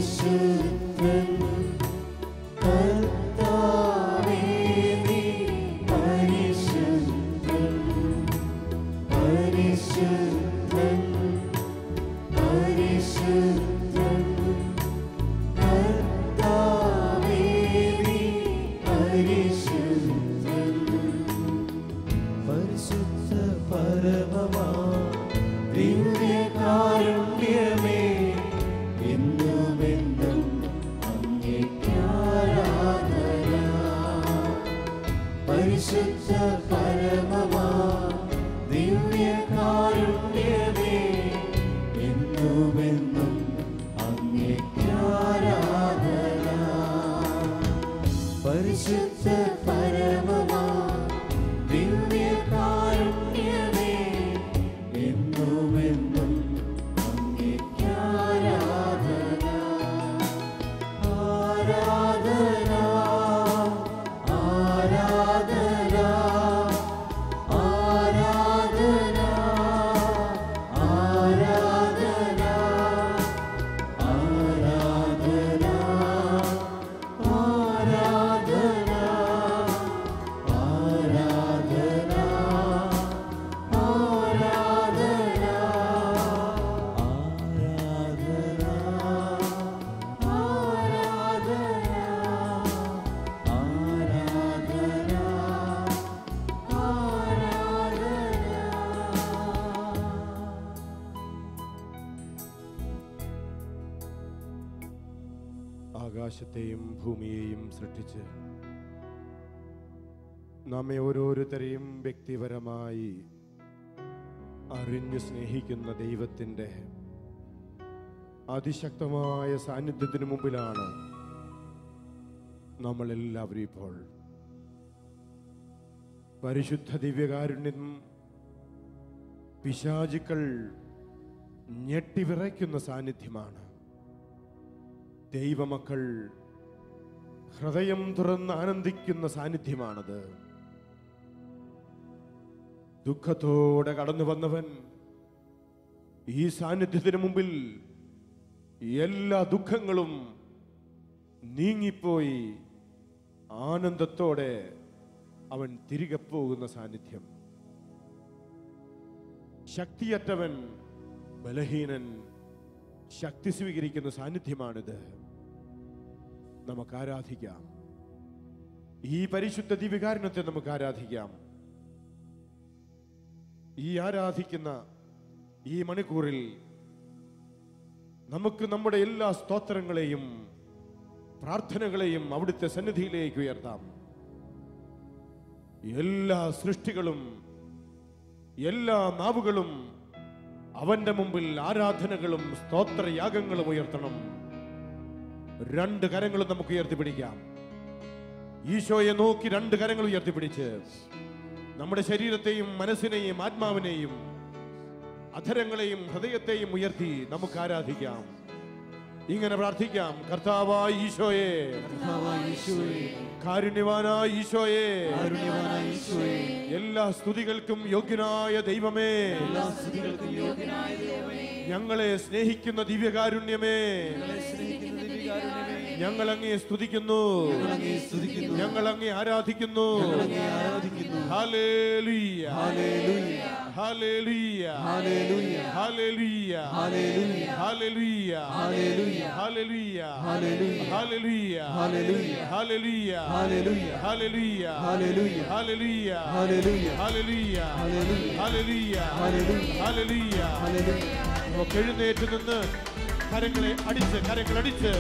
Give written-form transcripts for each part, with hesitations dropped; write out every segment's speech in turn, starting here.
പരിശുദ്ധൻ കർത്താവേ നീ പരിശുദ്ധൻ പരിശുദ്ധൻ പരിശുദ്ധൻ കർത്താവേ നീ പരിശുദ്ധൻ പരിശുദ്ധ പരമമാ ദിവ്യകാരുണ്യമേ എന്നുമെന്നും അങ്ങേയ്ക്കാരാധന പരിശുദ്ധ പരമമാ ദിവ്യകാരുണ്യമേ എന്നുമെന്നും അങ്ങേയ്ക്കാരാധന പരിശുദ്ധ പരമമാ ദിവ്യകാരുണ്യമേ എന്നുമെന്നും അങ്ങേയ്ക്കാരാധന ആരാധന ആരാധന ആരാധന ആരാധന ആരാധന ആരാധന ആരാധന ആകാശത്തെയും ഭൂമിയെയും സൃഷ്ടിച്ച് നമ്മെ ഓരോരുത്തരെയും വ്യക്തിപരമായി അറിഞ്ഞു സ്നേഹിക്കുന്ന ദൈവത്തിൻ്റെ അതിശക്തമായ സാന്നിധ്യത്തിന് മുമ്പിലാണ് നമ്മളെല്ലാവരും ഇപ്പോൾ. പരിശുദ്ധ ദിവ്യകാരുണ്യം പിശാചുക്കൾ ഞെട്ടിവിറയ്ക്കുന്ന സാന്നിധ്യമാണ്. ദൈവമക്കൾ ഹൃദയം തുറന്ന് ആനന്ദിക്കുന്ന സാന്നിധ്യമാണത്. ദുഃഖത്തോടെ കടന്നു വന്നവൻ ഈ സാന്നിധ്യത്തിന് മുമ്പിൽ എല്ലാ ദുഃഖങ്ങളും നീങ്ങിപ്പോയി ആനന്ദത്തോടെ അവൻ തിരികെ പോകുന്ന സാന്നിധ്യം. ശക്തിയറ്റവൻ ബലഹീനൻ ശക്തി സ്വീകരിക്കുന്ന സാന്നിധ്യമാണിത്. നമുക്ക് ആരാധിക്കാം. ഈ പരിശുദ്ധ ദിവ്യകാരുണ്യത്തെ നമുക്ക് ആരാധിക്കാം. ഈ ആരാധിക്കുന്ന ഈ മണിക്കൂറിൽ നമുക്ക് നമ്മുടെ എല്ലാ സ്തോത്രങ്ങളെയും പ്രാർത്ഥനകളെയും അവിടുത്തെ സന്നിധിയിലേക്ക് ഉയർത്താം. എല്ലാ സൃഷ്ടികളും എല്ലാ നാവുകളും അവന്റെ മുമ്പിൽ ആരാധനകളും സ്തോത്രയാഗങ്ങളും ഉയർത്തണം. രണ്ട് കരങ്ങളും നമുക്ക് ഉയർത്തിപ്പിടിക്കാം. ഈശോയെ നോക്കി രണ്ട് കരങ്ങൾ ഉയർത്തിപ്പിടിച്ച് നമ്മുടെ ശരീരത്തെയും മനസ്സിനെയും ആത്മാവിനെയും അധരങ്ങളെയും ഹൃദയത്തെയും ഉയർത്തി നമുക്ക് ആരാധിക്കാം. ഇങ്ങനെ പ്രാർത്ഥിക്കാം. കർത്താവായ ഈശോയെ, കാരുണ്യവാനായ ഈശോയെ, എല്ലാ സ്തുതികൾക്കും യോഗ്യനായ ദൈവമേ, ഞങ്ങളെ സ്നേഹിക്കുന്ന ദിവ്യകാരുണ്യമേ, ഞങ്ങൾ അങ്ങയെ സ്തുതിക്കുന്നു, ഞങ്ങൾ അങ്ങയെ ആരാധിക്കുന്നു. ഹല്ലേലൂയ, ഹല്ലേലൂയ, ഹല്ലേലൂയ, ഹല്ലേലൂയ, ഹല്ലേലൂയ, ഹല്ലേലൂയ, ഹല്ലേലൂയ, ഹല്ലേലൂയ, ഹല്ലേലൂയ, ഹല്ലേലൂയ, ഹല്ലേലൂയ, ഹല്ലേലൂയ, ഹല്ലേലൂയ, ഹല്ലേലൂയ, ഹല്ലേലൂയ, ഹല്ലേലൂയ, ഹല്ലേലൂയ, ഹല്ലേലൂയ, ഹല്ലേലൂയ, ഹല്ലേലൂയ. നമുക്ക് എഴുന്നേറ്റ് നിന്ന് കരങ്ങളെ അടിച്ച്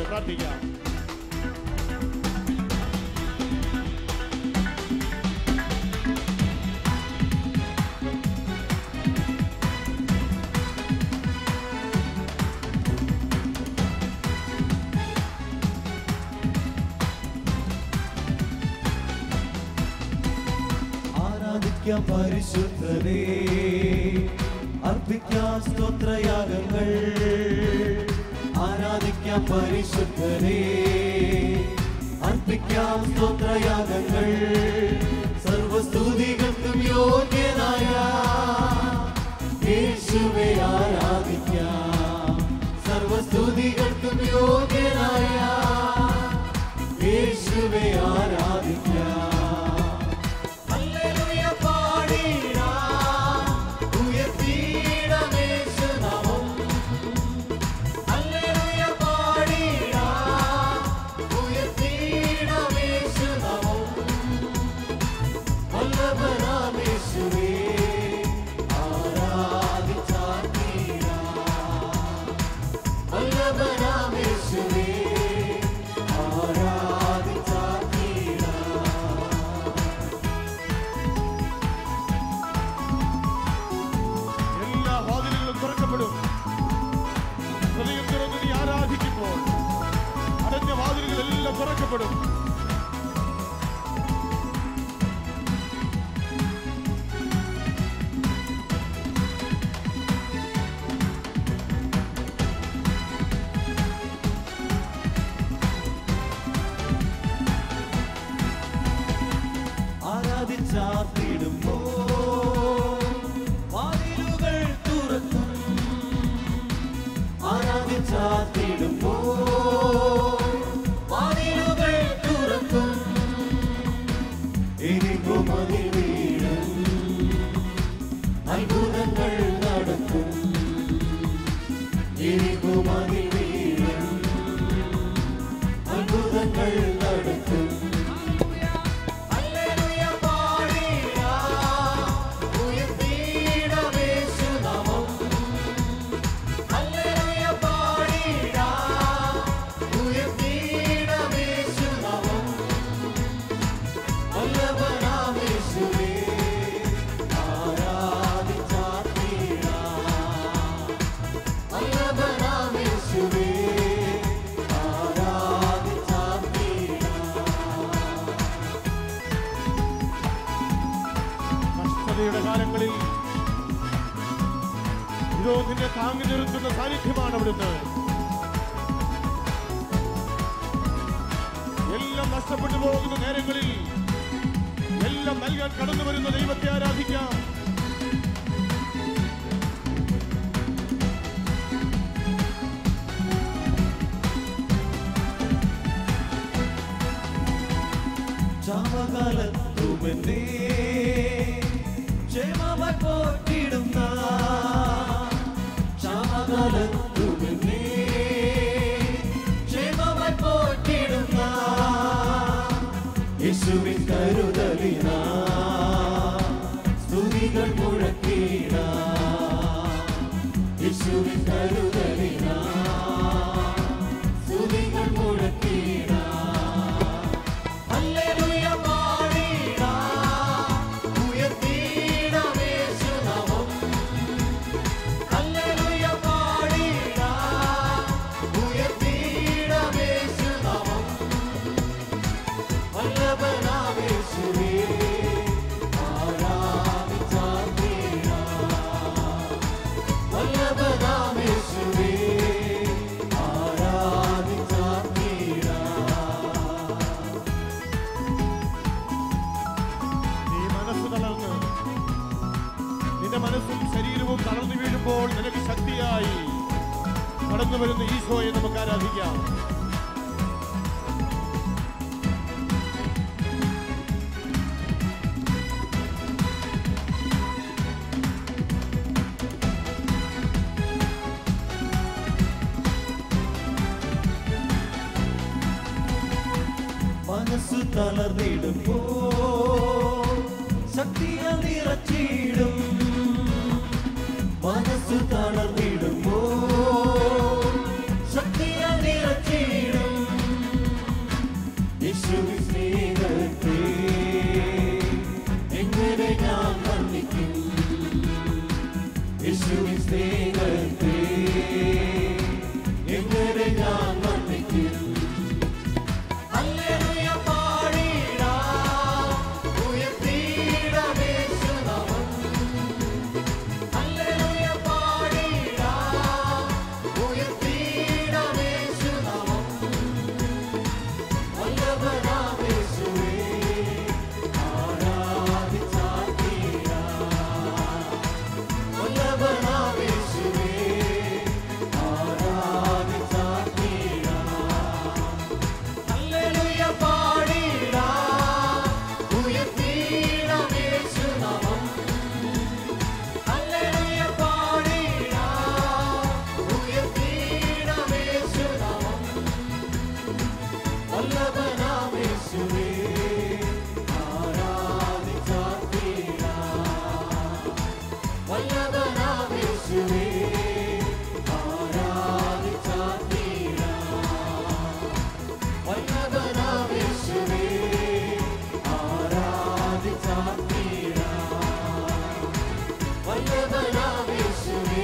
പ്രാർത്ഥിക്കാം. ആരാധിക്കാം പരിശുദ്ധനേ, അർപ്പിക്കാം സ്തോത്രയാഗങ്ങൾ. ആരാധിക്കാം പരിശുദ്ധനേ, അർപ്പിക്കാം സ്തോത്രയാഗങ്ങൾ. സർവസ്തുതികൾക്കും യോഗ്യനായ യേശുവേ ആരാധിക്കാം. സർവസ്തുതികൾക്കും യോഗ്യനായ യേശുവേ ആരാധിക്കാം. ഹല്ലേലൂയ പാടിടാം, ഉയർത്തിയിടാം യേശുനാമം. ഹല്ലേലൂയ പാടിടാം, ഉയർത്തിയിടാം യേശുനാമം. വല്ലഭനാം യേശുവേ ആരാധിച്ചാർത്തിടാം. വല്ലഭനാം യേശുവേ എല്ലാ വാതിലുകളും തുറക്കപ്പെടും. ഹൃദയം തുറന്ന് നീ ആരാധിക്കുമ്പോൾ അടഞ്ഞ വാതിലുകളെല്ലാം തുറക്കപ്പെടും. ആരാധിച്ചാർത്തിടുമ്പോൾ വാതിലുകൾ തുറക്കും. ആരാധിച്ചാർത്തിടുമ്പോൾ വാതിലുകൾ തുറക്കും. എരികുമതിൽ വീഴും, അത്ഭുതങ്ങൾ നടക്കും. എരികുമതിൽ വീഴും, അത്ഭുതങ്ങൾ നടക്കും. കാലങ്ങളിൽ ഇതോ നിന്നെ താങ്ങി നിർത്തുന്ന സാന്നിധ്യമാണ് അവിടുന്ന്. എല്ലാം നഷ്ടപ്പെട്ടു പോകുന്ന നേരങ്ങളിൽ എല്ലാം നൽകാൻ കടന്നു വരുന്ന ദൈവത്തെ ആരാധിക്കാം. ചാമകാലത്തുമെന്നേ ക്ഷേമമായി പോറ്റിടുന്ന, ചാമകാലത്തുമെന്നേ ക്ഷേമമായി പോറ്റിടുന്ന യേശുവിൻ കരുതലിനാം സ്തുതികൾ മുഴക്കിടാം. യേശുവിൻ കരുതലിനാം സ്തുതികൾ മുഴക്കിടാം. ഹല്ലേലൂയ പാടിടാം, ഉയർത്തിയിടാം യേശുനാമം. ഹല്ലേലൂയ പാടിടാം, ഉയർത്തിയിടാം യേശുനാമം. വല്ലഭനാം യേശുവേ ആരാധിച്ചാർത്തിടാം. വല്ലഭനാം യേശുവേ ആരാധിച്ചാർത്തിടാം. നീ മനസ്സ് തളർന്ന് നിന്റെ മനസ്സും ശരീരവും തളർന്നു വീഴുമ്പോൾ നിനക്ക് ശക്തിയായി കടന്നു വരുന്ന ഈശോയെ നമുക്ക് ആരാധിക്കാം. മനസ്സ് തളർന്നിടുമ്പോൾ ശക്തിയാൽ നിറച്ചിടും. മനസ്സ് തളർന്നിടുമ്പോൾ ശക്തിയാൽ നിറച്ചിടും. യേശുവിൻ സ്നേഹത്തെ എങ്ങനെ ഞാൻ വർണ്ണിക്കും. യേശുവിൻ സ്നേഹത്തെ എങ്ങനെ ഞാൻ വർണ്ണിക്കും. ഹല്ലേലൂയ പാടിടാം, ഉയർത്തിയിടാം യേശുനാമം. ഹല്ലേലൂയ പാടിടാം, വല്ലഭനാമേശുവേ വല്ലഭനാമേശുവേ വല്ലഭനാമേശുവേ വല്ലഭനാമേശുവേ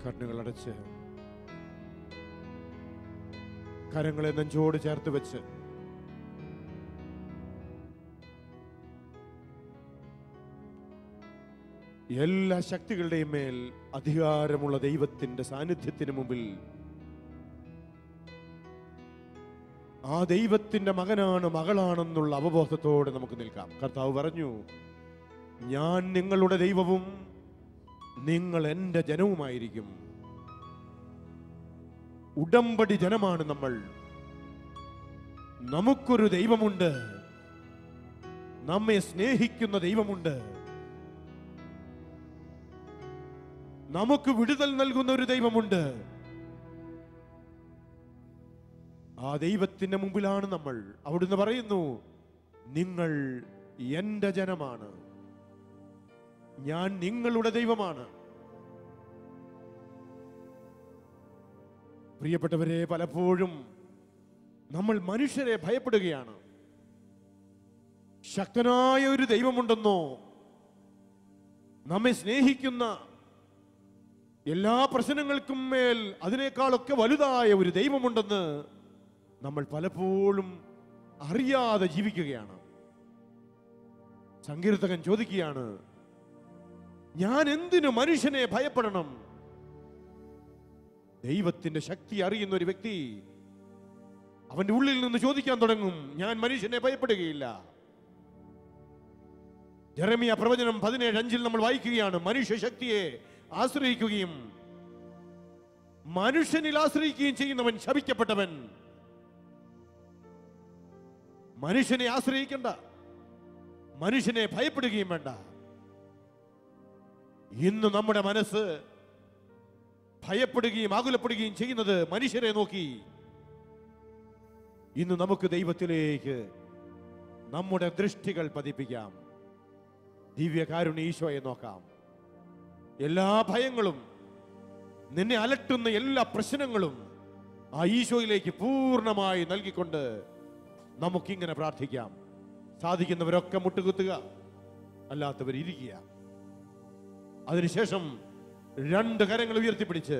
കണ്ണുകൾ അടച്ച് കരങ്ങളെ നെഞ്ചോട് ചേർത്ത് വെച്ച് എല്ലാ ശക്തികളുടെയും മേൽ അധികാരമുള്ള ദൈവത്തിന്റെ സാന്നിധ്യത്തിന് മുമ്പിൽ ആ ദൈവത്തിന്റെ മകനാണ് മകളാണെന്നുള്ള അവബോധത്തോടെ നമുക്ക് നിൽക്കാം. കർത്താവ് പറഞ്ഞു, ഞാൻ നിങ്ങളുടെ ദൈവവും നിങ്ങൾ എൻ്റെ ജനവുമായിരിക്കും. ഉടമ്പടി ജനമാണ് നമ്മൾ. നമുക്കൊരു ദൈവമുണ്ട്, നമ്മെ സ്നേഹിക്കുന്ന ദൈവമുണ്ട്, നമുക്ക് വിടുതൽ നൽകുന്ന ഒരു ദൈവമുണ്ട്. ആ ദൈവത്തിന്റെ മുമ്പിലാണ് നമ്മൾ. അവിടുന്ന് പറയുന്നു, നിങ്ങൾ എൻ്റെ ജനമാണ്, ഞാൻ നിങ്ങളുടെ ദൈവമാണ്. പ്രിയപ്പെട്ടവരെ, പലപ്പോഴും നമ്മൾ മനുഷ്യരെ ഭയപ്പെടുകയാണ്. ശക്തനായ ഒരു ദൈവമുണ്ടെന്നോ, നമ്മെ സ്നേഹിക്കുന്ന എല്ലാ പ്രശ്നങ്ങൾക്കും മേൽ അതിനേക്കാളൊക്കെ വലുതായ ഒരു ദൈവമുണ്ടെന്ന് നമ്മൾ പലപ്പോഴും അറിയാതെ ജീവിക്കുകയാണ്. സങ്കീർത്തകൻ ചോദിക്കുകയാണ്, ഞാൻ എന്തിനു മനുഷ്യനെ ഭയപ്പെടണം? ദൈവത്തിന്റെ ശക്തി അറിയുന്ന ഒരു വ്യക്തി അവന്റെ ഉള്ളിൽ നിന്ന് ചോദിക്കാൻ തുടങ്ങും, ഞാൻ മനുഷ്യനെ ഭയപ്പെടുകയില്ല. യെരമ്യ പ്രവചനം 17:5 നമ്മൾ വായിക്കുകയാണ്, മനുഷ്യ ശക്തിയെ ആശ്രയിക്കുകയും മനുഷ്യനിൽ ആശ്രയിക്കുകയും ചെയ്യുന്നവൻ ശപിക്കപ്പെട്ടവൻ. മനുഷ്യനെ ആശ്രയിക്കണ്ട, മനുഷ്യനെ ഭയപ്പെടുകയും വേണ്ട. ഇന്ന് നമ്മുടെ മനസ്സ് ഭയപ്പെടുകയും ആകുലപ്പെടുകയും ചെയ്യുന്നത് മനുഷ്യരെ നോക്കി. ഇന്ന് നമുക്ക് ദൈവത്തിലേക്ക് നമ്മുടെ ദൃഷ്ടികൾ പതിപ്പിക്കാം. ദിവ്യകാരുണ്യ ഈശോയെ നോക്കാം. എല്ലാ ഭയങ്ങളും, നിന്നെ അലട്ടുന്ന എല്ലാ പ്രശ്നങ്ങളും ആ ഈശോയിലേക്ക് പൂർണ്ണമായി നൽകിക്കൊണ്ട് നമുക്കിങ്ങനെ പ്രാർത്ഥിക്കാം. സാധിക്കുന്നവരൊക്കെ മുട്ടുകുത്തുക, അല്ലാത്തവർ ഇരിക്കുക. അതിനുശേഷം 2 കരങ്ങൾ ഉയർത്തിപ്പിടിച്ച്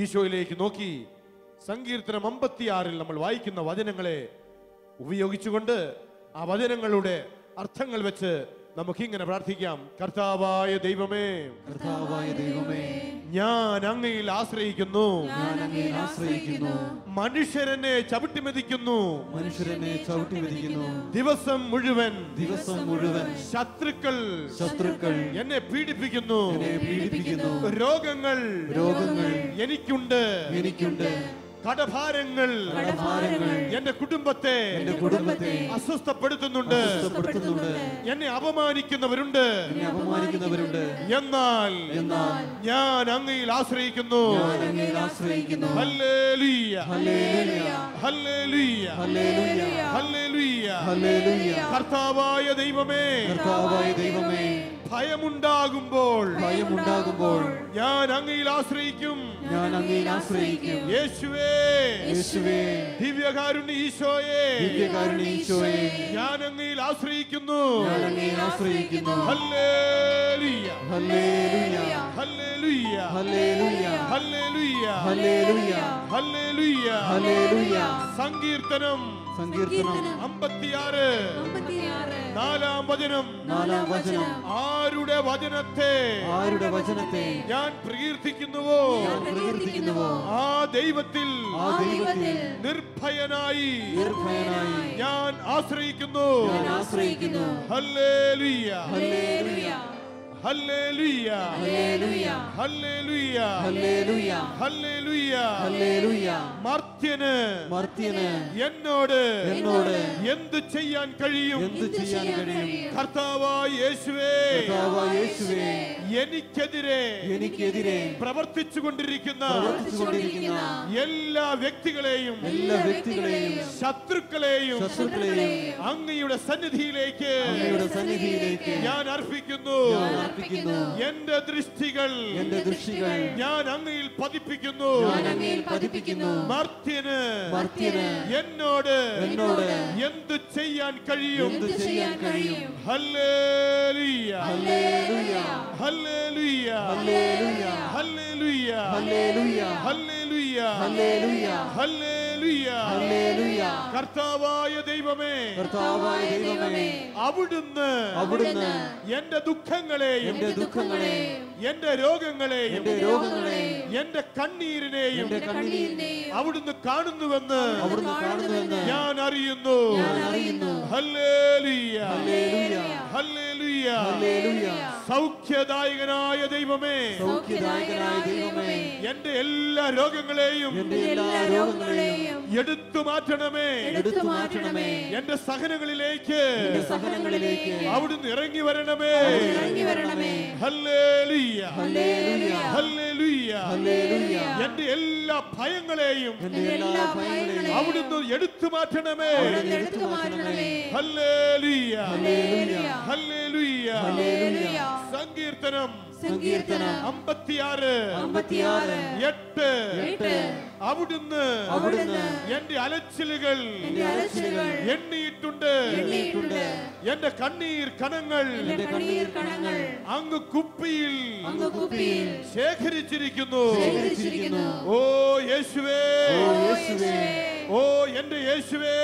ഈശോയിലേക്ക് നോക്കി സങ്കീർത്തനം 56 നമ്മൾ വായിക്കുന്ന വചനങ്ങളെ ഉപയോഗിച്ചുകൊണ്ട് ആ വചനങ്ങളുടെ അർത്ഥങ്ങൾ വെച്ച് നമുക്കിങ്ങനെ പ്രാർത്ഥിക്കാം. കർത്താവായ ദൈവമേ, കർത്താവായ ദൈവമേ, ഞാൻ അങ്ങയിൽ ആശ്രയിക്കുന്നു. ഞാൻ അങ്ങയിൽ ആശ്രയിക്കുന്നു. മനുഷ്യരെന്നെ ചവിട്ടിമെതിക്കുന്നു, മനുഷ്യരെന്നെ ചവിട്ടിമെതിക്കുന്നു. ദിവസം മുഴുവൻ ശത്രുക്കൾ എന്നെ പീഡിപ്പിക്കുന്നു. രോഗങ്ങൾ എനിക്കുണ്ട്. കടഭാരങ്ങൾ എന്റെ കുടുംബത്തെ അസ്വസ്ഥപ്പെടുത്തുന്നുണ്ട്. എന്നെ അപമാനിക്കുന്നവരുണ്ട്. എന്നാൽ ഞാൻ അങ്ങയിൽ ആശ്രയിക്കുന്നു. ഹല്ലേലൂയ, ഹല്ലേലൂയ, ഹല്ലേലൂയ. കർത്താവായ ദൈവമേ, ഭയമുണ്ടാകുമ്പോൾ ഞാൻ അങ്ങയിൽ ആശ്രയിക്കും. യേശുവേ, ദിവ്യകാരുണ്യ ഈശോയെ, ഞാൻ അങ്ങയിൽ ആശ്രയിക്കുന്നു. ഹല്ലേലൂയ, ഹല്ലേലൂയ, ഹല്ലേലൂയ, ഹല്ലേലൂയ. സങ്കീർത്തനം 56 നാലാം വചനം ആരുടെ വചനത്തെ ഞാൻ പ്രകീർത്തിക്കുന്നുവോ ആ ദൈവത്തിൽ നിർഭയനായി ഞാൻ ആശ്രയിക്കുന്നു. ഹല്ലേലൂയ ഹല്ലേലൂയ ഹല്ലേലൂയ ഹല്ലേലൂയ ഹല്ലേലൂയ. മർത്യന് എന്നോട് എന്ത് ചെയ്യാൻ കഴിയും? കർത്താവായ യേശുവേ എനിക്കെതിരെ പ്രവർത്തിച്ചുകൊണ്ടിരിക്കുന്ന എല്ലാ വ്യക്തികളെയും ശത്രുക്കളെയും അങ്ങയുടെ സന്നിധിയിലേക്ക് ഞാൻ അർപ്പിക്കുന്നു. എന്റെ ദൃഷ്ടികൾ ഞാൻ അങ്ങയിൽ പതിപ്പിക്കുന്നു. മർത്യന് എന്നോട് എന്ത് ചെയ്യാൻ കഴിയും? ഹല്ലേലൂയ ഹല്ലേലൂയ ഹല്ലേലൂയ ഹല്ലേലൂയ ഹല്ലേലൂയ ഹല്ലേലൂയ. കർത്താവായ ദൈവമേ അവിടുന്ന് എന്റെ ദുഃഖങ്ങളെയും എന്റെ രോഗങ്ങളെയും എന്റെ കണ്ണീരിനെയും അവിടുന്ന് കാണുന്നുവെന്ന് ഞാൻ അറിയുന്നു. Hallelujah hallelujah. സൗഖ്യദായകനായ ദൈവമേ എന്റെ എല്ലാ രോഗങ്ങളെയും എടുത്തു മാറ്റണമേ. എന്റെ സഹനങ്ങളിലേക്ക് അവിടുന്ന് ഇറങ്ങി വരണമേ. ഹല്ലേലൂയ ഹല്ലേലൂയ. എന്റെ എല്ലാ ഭയങ്ങളെയും അവിടുന്ന് എടുത്തു മാറ്റണമേ. ഹല്ലേലൂയ ഹല്ലേലൂയ. സങ്കീർത്തനം 56:8 അവിടുന്ന് എന്റെ അലച്ചിലുകൾ എണ്ണിയിട്ടുണ്ട്. എന്റെ കണ്ണീർ കണങ്ങൾ അങ്ങ് കുപ്പിയിൽ ശേഖരിച്ചിരിക്കുന്നു. ഓ യേശുവേ ഓ എന്റെ യേശുവേ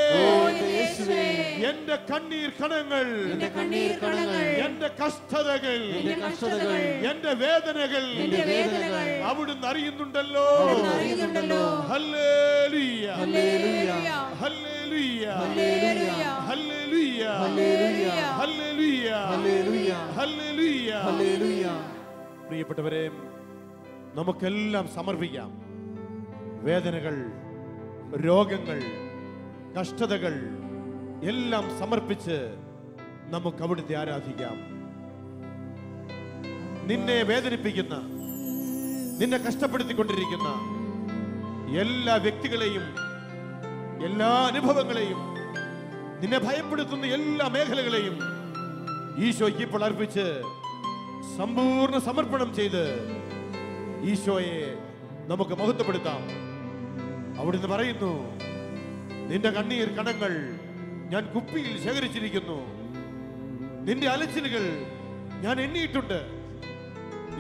എന്റെ കണ്ണീർ കണങ്ങൾ എന്റെ കഷ്ടതകൾ എന്റെ വേദനകൾ അവിടുന്ന് അറിയുന്നുണ്ടല്ലോ. ഹല്ലേലൂയ ഹല്ലേലൂയ ഹല്ലേലൂയ ഹല്ലേലൂയ ഹല്ലേലൂയ. പ്രിയപ്പെട്ടവരെ, നമുക്കെല്ലാം സമർപ്പിക്കാം. വേദനകൾ, രോഗങ്ങൾ, കഷ്ടതകൾ എല്ലാം സമർപ്പിച്ച് നമുക്ക് അവിടുത്തെ ആരാധിക്കാം. നിന്നെ വേദനിപ്പിക്കുന്ന, നിന്നെ കഷ്ടപ്പെടുത്തിക്കൊണ്ടിരിക്കുന്ന എല്ലാ വ്യക്തികളെയും, എല്ലാ അനുഭവങ്ങളെയും, നിന്നെ ഭയപ്പെടുത്തുന്ന എല്ലാ മേഖലകളെയും ഈശോയ്ക്ക് ഇപ്പോൾ അർപ്പിച്ച് സമ്പൂർണ്ണ സമർപ്പണം ചെയ്ത് ഈശോയെ നമുക്ക് മഹത്വപ്പെടുത്താം. അവിടുന്ന് പറയുന്നു, നിന്റെ കണ്ണീർ കണങ്ങൾ ഞാൻ കുപ്പിയിൽ ശേഖരിച്ചിരിക്കുന്നു. നിന്റെ അലച്ചിലുകൾ ഞാൻ എണ്ണിയിട്ടുണ്ട്.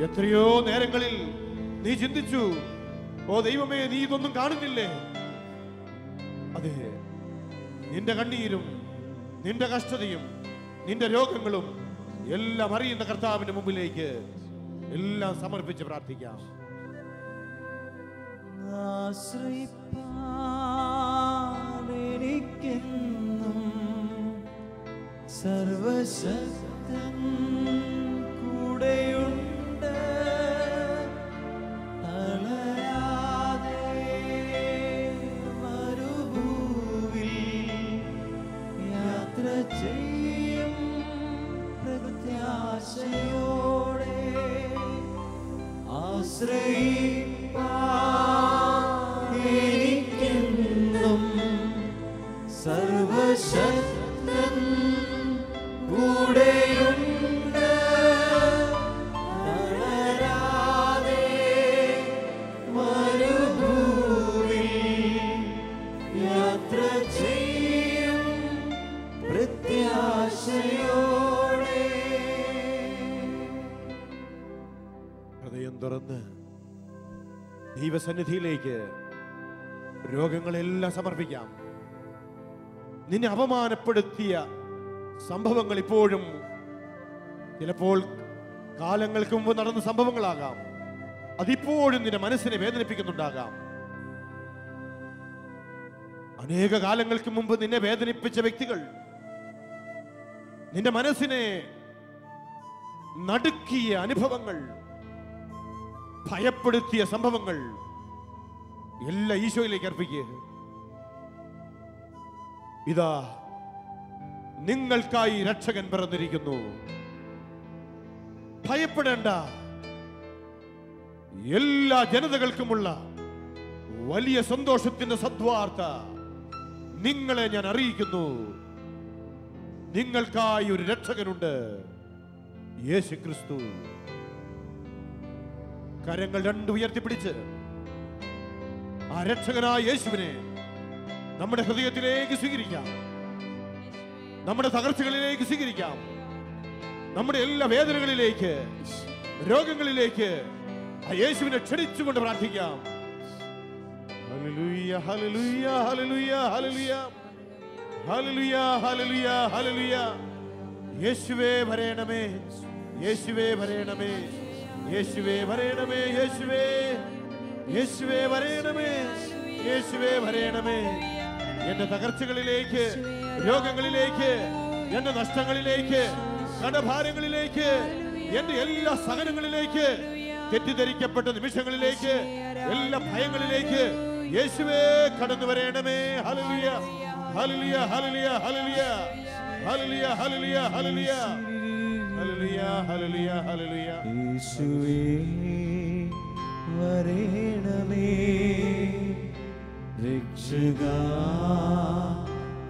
എത്രയോ നേരങ്ങളിൽ നീ ചിന്തിച്ചു, ഓ ദൈവമേ, നീ ഇതൊന്നും കാണുന്നില്ലേ? അതെ, നിന്റെ കണ്ണീരും നിന്റെ കഷ്ടതയും നിന്റെ രോഗങ്ങളും എല്ലാം അറിയുന്ന കർത്താവിന്റെ മുമ്പിലേക്ക് എല്ലാം സമർപ്പിച്ച് പ്രാർത്ഥിക്കാം. സർവശക്തൻ കൂടെയുണ്ട്. തളരാതെ മരുഭൂവിൽ യാത്ര ചെയ്യും പ്രത്യാശയോടെ ആശ്രയിപ്പാനിക്കെന്നും സർവശക്തൻ കൂടെയുണ്ട്. തളരാതെ മരുഭൂവിൽ യാത്ര ചെയ്യും പ്രത്യാശയോടെ. ഹൃദയം തുറന്ന് ദൈവസന്നിധിയിലേക്ക് രോഗങ്ങളെല്ലാം സമർപ്പിക്കാം. നിന്നെ അപമാനപ്പെടുത്തിയ സംഭവങ്ങൾ ഇപ്പോഴും ചിലപ്പോൾ കാലങ്ങൾക്ക് മുമ്പ് നടന്ന സംഭവങ്ങളാകാം. അതിപ്പോഴും നിന്റെ മനസ്സിനെ വേദനിപ്പിക്കുന്നുണ്ടാകാം. അനേക കാലങ്ങൾക്ക് മുമ്പ് നിന്നെ വേദനിപ്പിച്ച വ്യക്തികൾ, നിന്റെ മനസ്സിനെ നടുക്കിയ അനുഭവങ്ങൾ, ഭയപ്പെടുത്തിയ സംഭവങ്ങൾ എല്ലാം ഈശോയിലേക്ക് അർപ്പിക്കുക. ഇതാ നിങ്ങൾക്കായി രക്ഷകൻ പിറന്നിരിക്കുന്നു. ഭയപ്പെടേണ്ട. എല്ലാ ജനതകൾക്കുമുള്ള വലിയ സന്തോഷത്തിന്റെ സദ്വാർത്ത നിങ്ങളെ ഞാൻ അറിയിക്കുന്നു. നിങ്ങൾക്കായി ഒരു രക്ഷകനുണ്ട്, യേശു ക്രിസ്തു. കരങ്ങൾ രണ്ടും ഉയർത്തിപ്പിടിച്ച് ആ രക്ഷകനായ യേശുവിനെ നമ്മുടെ ഹൃദയത്തിലേക്ക് സ്വീകരിക്കാം. നമ്മുടെ തകർച്ചകളിലേക്ക് സ്വീകരിക്കാം. നമ്മുടെ എല്ലാ വേദനകളിലേക്ക്, രോഗങ്ങളിലേക്ക് ആ യേശുവിനെ ക്ഷണിച്ചുകൊണ്ട് പ്രാർത്ഥിക്കാം. ഹല്ലേലൂയ, ഹല്ലേലൂയ, ഹല്ലേലൂയ, ഹല്ലേലൂയ, ഹല്ലേലൂയ, ഹല്ലേലൂയ, ഹല്ലേലൂയ. യേശുവേ വരേണമേ, യേശുവേ വരേണമേ, യേശുവേ വരേണമേ, യേശുവേ, യേശുവേ വരേണമേ, യേശുവേ വരേണമേ. എന്റെ തകർച്ചകളിലേക്ക്, രോഗങ്ങളിലേക്ക്, എന്റെ നഷ്ടങ്ങളിലേക്ക്, കടഭാരങ്ങളിലേക്ക്, എന്റെ എല്ലാ സഹനങ്ങളിലേക്ക്, തെറ്റിദ്ധരിക്കപ്പെട്ട നിമിഷങ്ങളിലേക്ക്, എല്ലാ ഭയങ്ങളിലേക്ക് യേശുവേ കടന്നു വരേണമേ. ഹല്ലേലൂയ, ഹല്ലേലൂയ, ഹല്ലേലൂയ, ഹല്ലേലൂയ, ഹല്ലേലൂയ, ഹല്ലേലൂയ, ഹല്ലേലൂയ, ഹല്ലേലൂയ, ഹല്ലേലൂയ, ഹല്ലേലൂയ. യേശുവേ വരേണമേ, രക്ഷകാ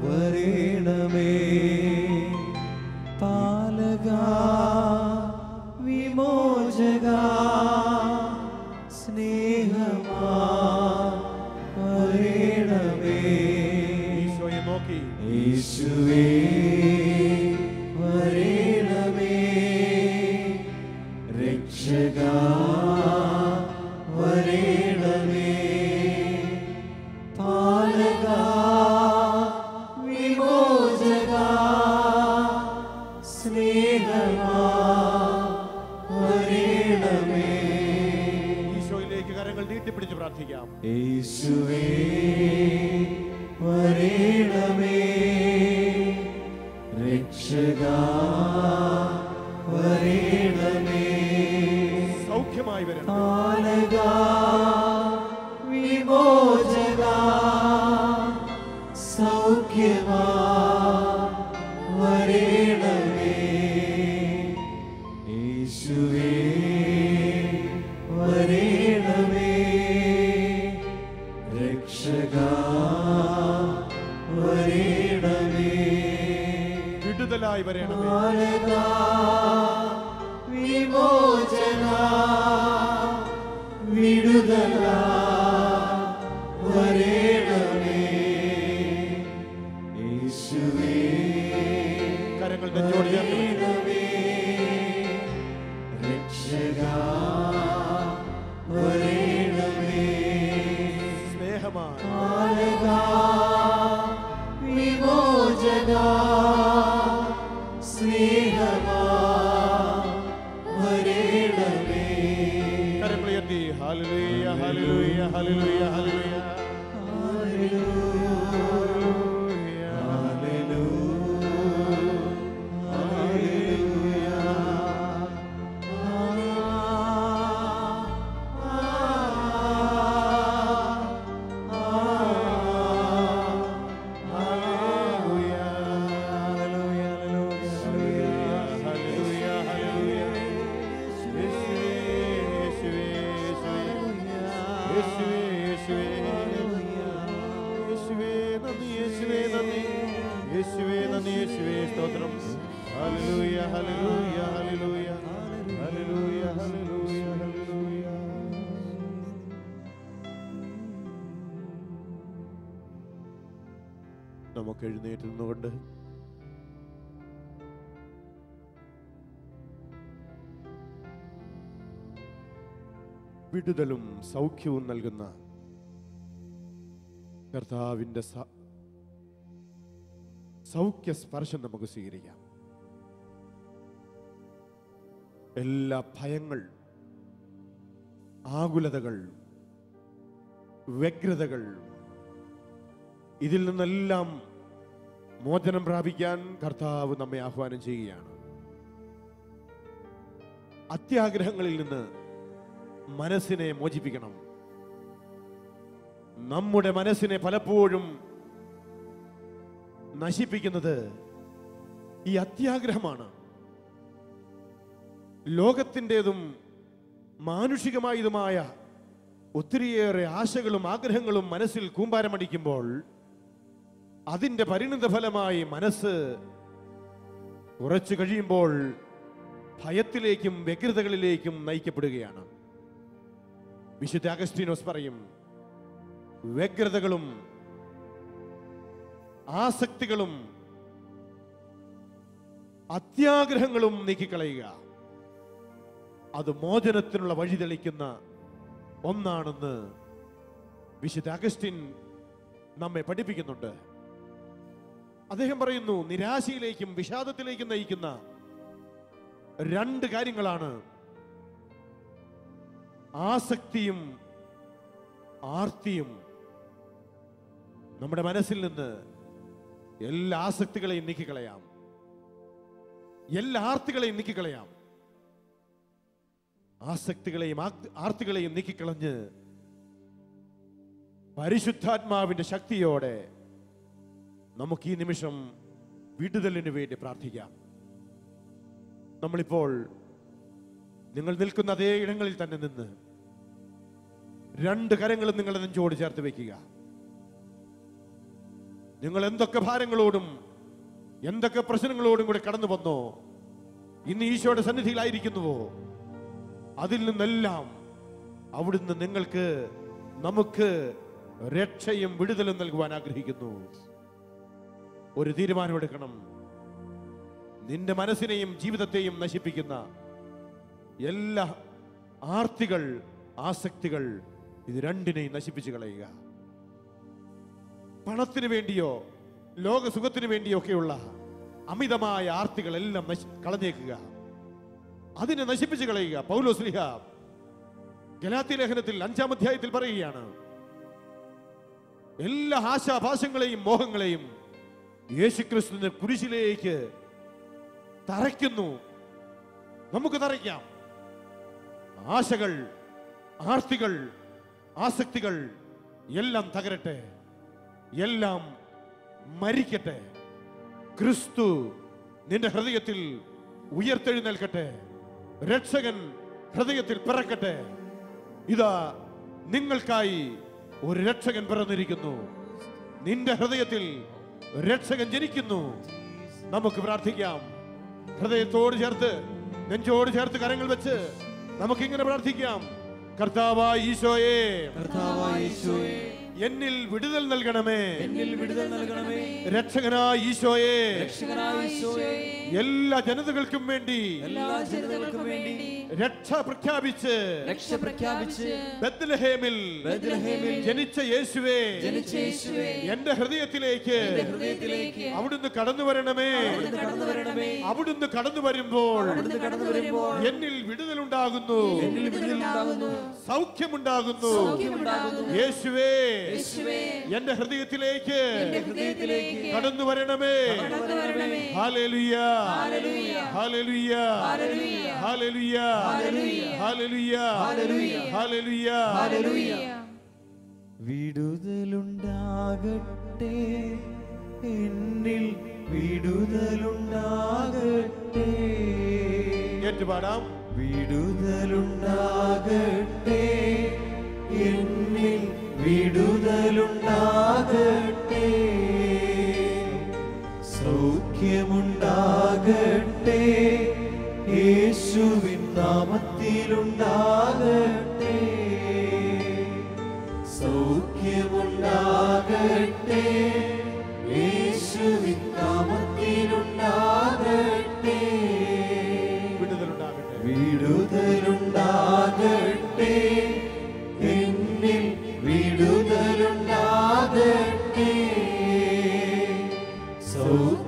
വരേണമേ, പാലകാ വിമോചകാ സ്നേഹമാ വരേണമേ. ഈശോയെ നോക്കി യേശുവേ വരേണമേ, രക്ഷകാ വരേണമേ, പാലകാ വിമോചകാ സ്നേഹമാ വരേണമേ. ഈശോയിലേക്ക് കരങ്ങൾ നീട്ടിപ്പിടിച്ച് പ്രാർത്ഥിക്കാം. യേശുവേ വരേണമേ, രക്ഷകാ വരേണമേ, സൗഖ്യമായി വരണം. പാലകാ വിമോചകാ സൗഖ്യമാ വരേണമേ. യേശുവേ വരേണമേ, രക്ഷകാ വരേണമേ, വിടുതലായി വരണമേ. പാലകാ വിമോചകാ വിടുതലാ വരേണമേ. യേശുവേ കരങ്ങൾ നെഞ്ചോട് ചേർത്ത് വരേണമേ, രക്ഷകാ വരേണമേ, സ്നേഹമായി പാലകാ വിമോചകാ സ്നേഹമാ വരേണമേ. കരങ്ങളുയർത്തി ഹല്ലേലൂയ, ഹല്ലേലൂയ, ഹല്ലേലൂയ, ഹല്ലേലൂയ. നമുക്ക് എഴുന്നേറ്റ് നിന്നുകൊണ്ട് വിടുതലും സൗഖ്യവും നൽകുന്ന കർത്താവിൻ്റെ സൗഖ്യ സ്പർശം നമുക്ക് സ്വീകരിക്കാം. എല്ലാ ഭയങ്ങൾ, ആകുലതകൾ, വ്യഗ്രതകൾ, ഇതിൽ നിന്നെല്ലാം മോചനം പ്രാപിക്കാൻ കർത്താവ് നമ്മെ ആഹ്വാനം ചെയ്യുകയാണ്. അത്യാഗ്രഹങ്ങളിൽ നിന്ന് മനസ്സിനെ മോചിപ്പിക്കണം. നമ്മുടെ മനസ്സിനെ പലപ്പോഴും നശിപ്പിക്കുന്നത് ഈ അത്യാഗ്രഹമാണ്. ലോകത്തിൻ്റെതും മാനുഷികമായതുമായ ഒത്തിരിയേറെ ആശകളും ആഗ്രഹങ്ങളും മനസ്സിൽ കൂമ്പാരമടിക്കുമ്പോൾ അതിൻ്റെ പരിണിത ഫലമായി മനസ്സ് കുറച്ചു കഴിയുമ്പോൾ ഭയത്തിലേക്കും വ്യഗ്രതകളിലേക്കും നയിക്കപ്പെടുകയാണ്. വിശുദ്ധ അഗസ്തീനോസ് പറയും, വ്യഗ്രതകളും ആസക്തികളും അത്യാഗ്രഹങ്ങളും നീക്കിക്കളയുക, അത് മോചനത്തിനുള്ള വഴി തെളിക്കുന്ന ഒന്നാണെന്ന് വിശുദ്ധ അഗസ്റ്റിൻ നമ്മെ പഠിപ്പിക്കുന്നുണ്ട്. അദ്ദേഹം പറയുന്നു, നിരാശയിലേക്കും വിഷാദത്തിലേക്കും നയിക്കുന്ന രണ്ട് കാര്യങ്ങളാണ് ആസക്തിയും ആർത്തിയും. നമ്മുടെ മനസ്സിൽ നിന്ന് എല്ലാ ആസക്തികളെയും നീക്കിക്കളയാം, എല്ലാ ആർത്തികളെയും നീക്കിക്കളയാം. ആസക്തികളെയും ആർത്തികളെയും നീക്കിക്കളഞ്ഞ് പരിശുദ്ധാത്മാവിന്റെ ശക്തിയോടെ നമുക്ക് ഈ നിമിഷം വിടുതലിന് വേണ്ടി പ്രാർത്ഥിക്കാം. നമ്മളിപ്പോൾ നിങ്ങൾ നിൽക്കുന്ന അതേ ഇടങ്ങളിൽ തന്നെ നിന്ന് രണ്ട് കരങ്ങളും നിങ്ങളുടെ നെഞ്ചോട് ചേർത്ത് വെക്കുക. നിങ്ങൾ എന്തൊക്കെ ഭാരങ്ങളോടും എന്തൊക്കെ പ്രശ്നങ്ങളോടും കൂടെ കടന്നു വന്നോ, ഇന്ന് ഈശോയുടെ സന്നിധിയിലായിരിക്കുന്നുവോ, അതിൽ നിന്നെല്ലാം അവിടുന്ന് നിങ്ങൾക്ക് നമുക്ക് രക്ഷയും വിടുതലും നൽകുവാൻ ആഗ്രഹിക്കുന്നു. ഒരു തീരുമാനമെടുക്കണം. നിന്റെ മനസ്സിനെയും ജീവിതത്തെയും നശിപ്പിക്കുന്ന എല്ലാ ആർത്തികൾ, ആസക്തികൾ, ഇത് രണ്ടിനെയും നശിപ്പിച്ചു കളയുക. പണത്തിന് വേണ്ടിയോ ലോകസുഖത്തിന് വേണ്ടിയോ ഒക്കെയുള്ള അമിതമായ ആർത്തികളെല്ലാം കളഞ്ഞേക്കുക, അതിനെ നശിപ്പിച്ചു കളയുക. പൗലോസ് ശ്ലീഹ ഗലാത്യ ലേഖനത്തിൽ 5-ാം അധ്യായത്തിൽ പറയുകയാണ്, എല്ലാ ആശാഭാസങ്ങളെയും മോഹങ്ങളെയും യേശുക്രിസ്തുവിന്റെ കുരിശിലേക്ക് തറയ്ക്കുന്നു. നമുക്ക് തറയ്ക്കാം. ആശകൾ, ആർത്തികൾ, ആസക്തികൾ എല്ലാം തകരട്ടെ, എല്ലാം മരിക്കട്ടെ. ക്രിസ്തു നിന്റെ ഹൃദയത്തിൽ ഉയർത്തെഴുന്നേൽക്കട്ടെ. രക്ഷകൻ ഹൃദയത്തിൽ പിറക്കട്ടെ. ഇതാ നിങ്ങൾക്കായി ഒരു രക്ഷകൻ പിറന്നിരിക്കുന്നു. നിന്റെ ഹൃദയത്തിൽ രക്ഷകൻ ജനിക്കുന്നു. നമുക്ക് പ്രാർത്ഥിക്കാം. ഹൃദയത്തോട് ചേർത്ത്, നെഞ്ചോട് ചേർത്ത് കരങ്ങൾ വെച്ച് നമുക്കിങ്ങനെ പ്രാർത്ഥിക്കാം. കർത്താവായ ഈശോയെ, എന്നിൽ വിടുതൽ നൽകണമേ. രക്ഷകനായ ഈശോയെ, എല്ലാ ജനതകൾക്കും വേണ്ടി രക്ഷ പ്രഖ്യാപിച്ച് ബത്ലഹേമിൽ ജനിച്ച യേശുവേ, എന്റെ ഹൃദയത്തിലേക്ക് അവിടുന്ന് കടന്നു വരണമേ. അവിടുന്ന് കടന്നു വരുമ്പോൾ എന്നിൽ വിടുതലുണ്ടാകുന്നു, സൗഖ്യമുണ്ടാകുന്നു. യേശുവേ, എന്റെ ഹൃദയത്തിലേക്ക് കടന്നു വരണമേ. ഹല്ലേലൂയ, ഹല്ലേലൂയ, ഹല്ലേലൂയ, ഹല്ലേലൂയ, ഹല്ലേലൂയ. വിടുതലുണ്ടാകട്ടെ, എന്നിൽ വിടുതലുണ്ടാകട്ടെ. ഏറ്റുപാടാം. വിടുതലുണ്ടാകട്ടെ, എന്നിൽ വിടുതലുണ്ടാകട്ടെ. സൗഖ്യമുണ്ടാകട്ടെ, യേശുവിൻ നാമത്തിലുണ്ടാകട്ടെ. സൗഖ്യമുണ്ടാകട്ടെ, യേശുവിൻ നാമത്തിലുണ്ടാകട്ടെ. വിടുതലുണ്ടാകട്ടെ, വിടുതലുണ്ടാകട്ടെ, എന്നിൽ വിടുതലുണ്ടാകട്ടെ. സൗഖ്യം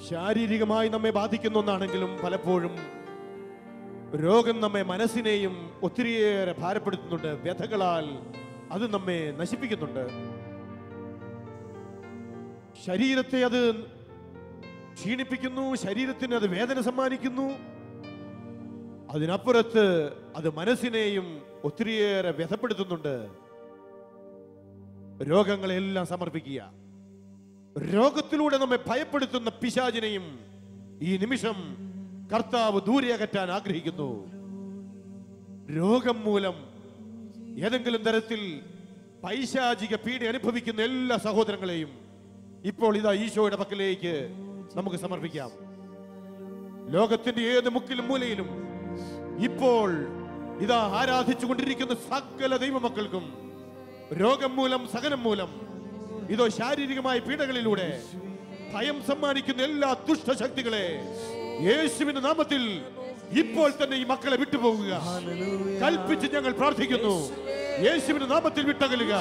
ശാരീരികമായി നമ്മെ ബാധിക്കുന്ന ഒന്നാണെങ്കിലും പലപ്പോഴും രോഗം നമ്മെ മനസ്സിനെയും ഒത്തിരിയേറെ ഭാരപ്പെടുത്തുന്നുണ്ട്. വ്യഥകളാൽ അത് നമ്മെ നശിപ്പിക്കുന്നുണ്ട്. ശരീരത്തെ അത് ക്ഷീണിപ്പിക്കുന്നു, ശരീരത്തിന് അത് വേദന സമ്മാനിക്കുന്നു. അതിനപ്പുറത്ത് അത് മനസ്സിനെയും ഒത്തിരിയേറെ വ്യഥപ്പെടുത്തുന്നുണ്ട്. രോഗങ്ങളെല്ലാം സമർപ്പിക്കുക. രോഗത്തിലൂടെ നമ്മെ ഭയപ്പെടുത്തുന്ന പിശാചിനെയും ഈ നിമിഷം കർത്താവ് ദൂരെ അകറ്റാൻ ആഗ്രഹിക്കുന്നു. രോഗം മൂലം ഏതെങ്കിലും തരത്തിൽ പൈശാചിക പീഡ അനുഭവിക്കുന്ന എല്ലാ സഹോദരങ്ങളെയും ഇപ്പോൾ ഇതാ ഈശോയുടെ പക്കലേക്ക് നമുക്ക് സമർപ്പിക്കാം. ലോകത്തിന്റെ ഏത് മുക്കിലും മൂലയിലും ഇപ്പോൾ ഇതാ ആരാധിച്ചു കൊണ്ടിരിക്കുന്ന സകല ദൈവമക്കൾക്കും രോഗം മൂലം, സഹനം മൂലം, ഇതോ ശാരീരികമായ പീഡകളിലൂടെ ഭയം സമ്മാനിക്കുന്ന എല്ലാ ദുഷ്ടശക്തികളെ യേശുവിന്റെ നാമത്തിൽ ഇപ്പോൾ തന്നെ ഈ മക്കളെ വിട്ടുപോകുക. കൽപ്പിച്ച് ഞങ്ങൾ പ്രാർത്ഥിക്കുന്നു, യേശുവിന്റെ നാമത്തിൽ വിട്ടകലുക.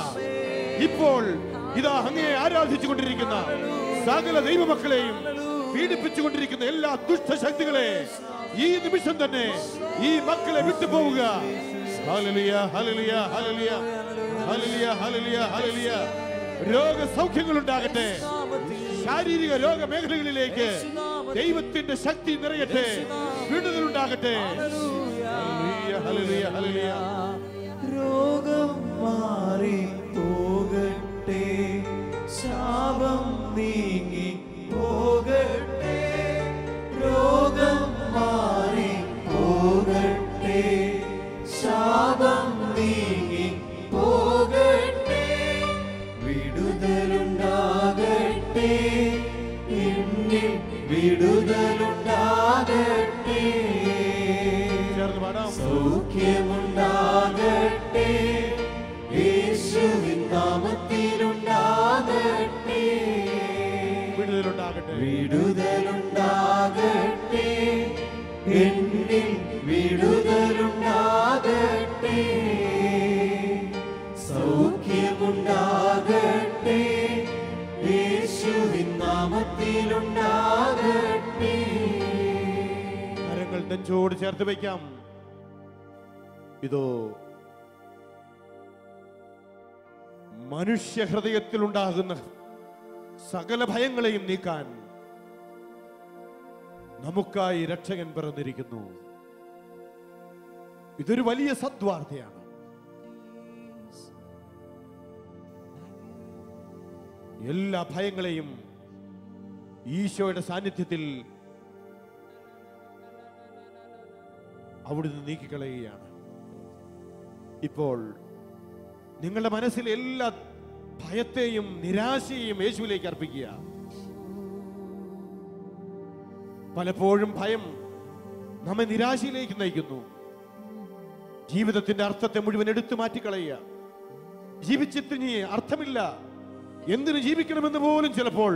ഇപ്പോൾ ഇതാ അങ്ങയെ ആരാധിച്ചു കൊണ്ടിരിക്കുന്ന സകല ദൈവമക്കളെയും പീഡിപ്പിച്ചുകൊണ്ടിരിക്കുന്ന എല്ലാ ദുഷ്ടശക്തികളെ ഈ നിമിഷം തന്നെ ഈ മക്കളെ വിട്ടുപോവുക. ഹല്ലേലൂയ, ഹല്ലേലൂയ, ഹല്ലേലൂയ, ഹല്ലേലൂയ, ഹല്ലേലൂയ, ഹല്ലേലൂയ. രോഗസൗഖ്യങ്ങൾ ഉണ്ടാകട്ടെ. ശാരീരിക രോഗമേഖലകളിലേക്ക് ദൈവത്തിന്റെ ശക്തി നിറയട്ടെ. വിടുതലുണ്ടാകട്ടെ. ഹല്ലേലൂയ, ഹല്ലേലൂയ, ഹല്ലേലൂയ. രോഗം മാറി പോകട്ടെ, ശാപം നീങ്ങി പോകട്ടെ. രോഗം മാറി പോകട്ടെ, ശാപം നീങ്ങി പോകട്ടെ. വിടുതലുണ്ടാകട്ടെ, എന്നിൽ വിടുതലുണ്ടാകട്ടെ. സൗഖ്യമുണ്ടാകട്ടെ, യേശുവിൻ നാമത്തിലുണ്ടാകട്ടെ. വിടുതലുണ്ടാകട്ടെ, വിടുതലുണ്ടാകട്ടെ, എന്നിൽ വിടുതലുണ്ടാകട്ടെ. സൗഖ്യമുണ്ടാകട്ടെ, യേശുവിൻ നാമത്തിലുണ്ടാകട്ടെ. കരങ്ങൾ നെഞ്ചോട് ചേർത്ത് വയ്ക്കാം. ഇതോ മനുഷ്യ ഹൃദയത്തിൽ ഉണ്ടാകുന്ന സകല ഭയങ്ങളെയും നീക്കാൻ നമുക്കായി രക്ഷകൻ പിറന്നിരിക്കുന്നു. ഇതൊരു വലിയ സദ്വാർത്തയാണ്. എല്ലാ ഭയങ്ങളെയും ഈശോയുടെ സാന്നിധ്യത്തിൽ അവിടുന്ന് നീക്കിക്കളയുകയാണ്. ഇപ്പോൾ നിങ്ങളുടെ മനസ്സിലെ എല്ലാ ഭയത്തെയും നിരാശയെയും യേശുവിലേക്ക് അർപ്പിക്കുക. പലപ്പോഴും ഭയം നമ്മെ നിരാശയിലേക്ക് നയിക്കുന്നു. ജീവിതത്തിന്റെ അർത്ഥത്തെ മുഴുവൻ എടുത്തു മാറ്റിക്കളയുക. ജീവിച്ചത്തിന് അർത്ഥമില്ല, എന്തിനു ജീവിക്കണമെന്ന് പോലും ചിലപ്പോൾ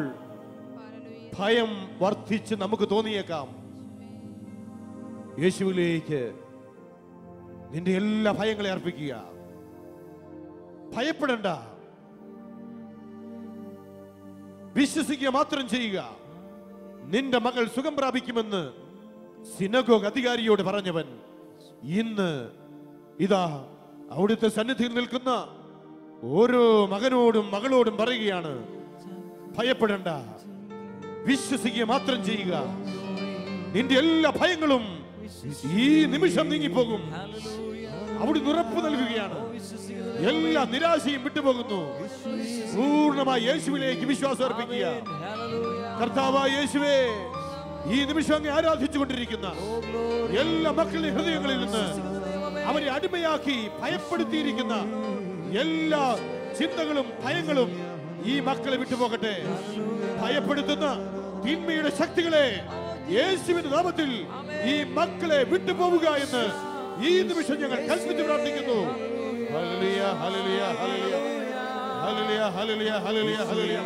ഭയം വർദ്ധിച്ച് നമുക്ക് തോന്നിയേക്കാം. യേശുവിലേക്ക് നിന്റെ എല്ലാ ഭയങ്ങളെ അർപ്പിക്കുക. ഭയപ്പെടണ്ട, വിശ്വസിക്കുക മാത്രം ചെയ്യുക. നിന്റെ മകൾ സുഖം പ്രാപിക്കുമെന്ന് സിനഗോഗ് അധികാരിയോട് പറഞ്ഞവൻ ഇന്ന് ഇതാ അവിടുത്തെ സന്നിധിയിൽ നിൽക്കുന്ന ഓരോ മകനോടും മകളോടും പറയുകയാണ്, ഭയപ്പെടണ്ട, വിശ്വസിക്കുക മാത്രം ചെയ്യുക. നിന്റെ എല്ലാ ഭയങ്ങളും ഈ നിമിഷം നീങ്ങിപ്പോകും. അവിടുന്ന് ഉറപ്പ് നൽകുകയാണ്. എല്ലാ നിരാശയും വിട്ടുപോകുന്നു. പൂർണ്ണമായി യേശുവിലേക്ക് വിശ്വാസം അർപ്പിക്കുക. കർത്താവായ യേശുവേ, ഈ നിമിഷം അങ്ങ് ആരാധിച്ചുകൊണ്ടിരിക്കുന്ന എല്ലാ മക്കളുടെ ഹൃദയങ്ങളിൽ നിന്ന് അവരെ അടിമയാക്കി ഭയപ്പെടുത്തിയിരിക്കുന്ന എല്ലാ ചിന്തകളും ഭയങ്ങളും ഈ മക്കളെ വിട്ടുപോകട്ടെ. ഭയപ്പെടുത്തുന്ന തിന്മയുടെ ശക്തികളെ യേശുവിന്റെ നാമത്തിൽ ഈ മക്കളെ വിട്ടുപോവുക എന്ന് ഈ നിമിഷം ഞങ്ങൾ കൽപ്പിച്ച് പ്രാർത്ഥിക്കുന്നു. ഹല്ലേലൂയ, ഹല്ലേലൂയ, ഹല്ലേലൂയ, ഹല്ലേലൂയ, ഹല്ലേലൂയ, ഹല്ലേലൂയ,